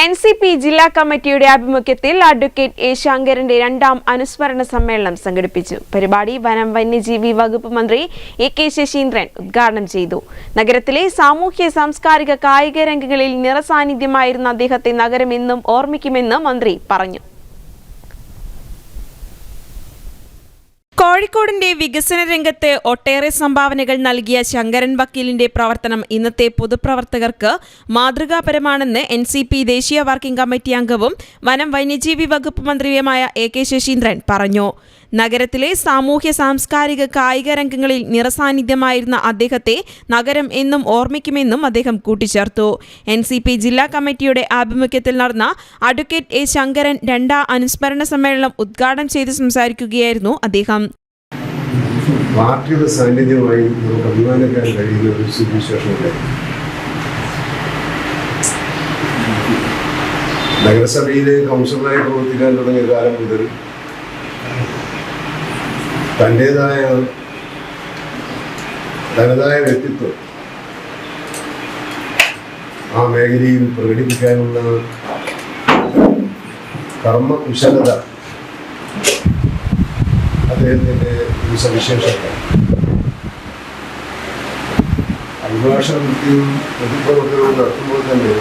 NCP ജില്ലാ കമ്മിറ്റിയുടെ ആഭിമുഖ്യത്തിൽ അഡ്വക്കേറ്റ് എ ശങ്കരന്റെ രണ്ടാം അനുസ്മരണ സമ്മേളനം സംഘടിപ്പിച്ചു. പരിപാടി വനം വന്യജീവി വകുപ്പ് മന്ത്രി എ.കെ. ശശീന്ദ്രൻ ഉദ്ഘാടനം ചെയ്തു. നഗരത്തിലെ സാമൂഹ്യ സാംസ്കാരിക കായിക രംഗങ്ങളിൽ നിറസാന്നിധ്യമായിരുന്ന അദ്ദേഹത്തെ നഗരം എന്നും ഓർമ്മിക്കുമെന്ന് മന്ത്രി പറഞ്ഞു. കോഴിക്കോടിന്റെ വികസന രംഗത്ത് ഒട്ടേറെ സംഭാവനകൾ നൽകിയ ശങ്കരൻ വക്കീലിന്റെ പ്രവർത്തനം ഇന്നത്തെ പൊതുപ്രവർത്തകർക്ക് മാതൃകാപരമാണെന്ന് NCP ദേശീയ വർക്കിംഗ് കമ്മിറ്റി അംഗവും വനം വന്യജീവി വകുപ്പ് മന്ത്രിയുമായ എ.കെ. ശശീന്ദ്രൻ പറഞ്ഞു. നഗരത്തിലെ സാമൂഹ്യ സാംസ്കാരിക കായിക രംഗങ്ങളിൽ നിറസാന്നിധ്യമായിരുന്ന അദ്ദേഹത്തെ നഗരം എന്നും ഓർമ്മിക്കുമെന്നും അദ്ദേഹം കൂട്ടിച്ചേർത്തു. NCP ജില്ലാ കമ്മിറ്റിയുടെ ആഭിമുഖ്യത്തിൽ നടന്ന അഡ്വക്കേറ്റ് എ ശങ്കരൻ രണ്ടാം അനുസ്മരണ സമ്മേളനം ഉദ്ഘാടനം ചെയ്ത് സംസാരിക്കുകയായിരുന്നു അദ്ദേഹം. പാർട്ടിയുടെ സാന്നിധ്യമായി നമുക്ക് അഭിമാനിക്കാൻ കഴിയുന്ന ഒരു സുവിശേഷമുണ്ട്. നഗരസഭയിലെ കൗൺസിലറായി പ്രവർത്തിക്കാൻ തുടങ്ങിയ കാലം മുതൽ തനതായ വ്യക്തിത്വം ആ മേഖലയിൽ പ്രകടിപ്പിക്കാനുള്ള കർമ്മകുശലത അദ്ദേഹത്തിൻ്റെ ഒരു സവിശേഷത. അഭിഭാഷണ വൃത്തിയും പൊതുപ്രവർത്തനവും നടത്തുമ്പോൾ തന്നെ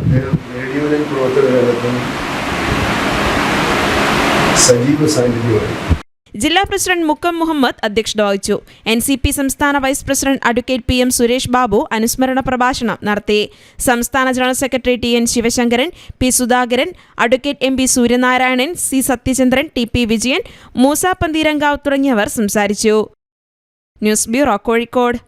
അദ്ദേഹം റേഡിയോയിലെ പ്രവർത്തന രംഗത്തും സജീവ സാന്നിധ്യമായി. ജില്ലാ പ്രസിഡന്റ് മുക്കം മുഹമ്മദ് അധ്യക്ഷത വഹിച്ചു. NCP സംസ്ഥാന vice president advocate PM Suresh Babu അനുസ്മരണ പ്രഭാഷണം നടത്തി. സംസ്ഥാന general secretary TN Sivasankaran, P Sudhakaran, advocate MP Suryanarayanan, C Sathyachandran, TP Vijayan, Moosa Pantheerankavu തുടങ്ങിയവർ സംസാരിച്ചു. News bureau, Kozhikode.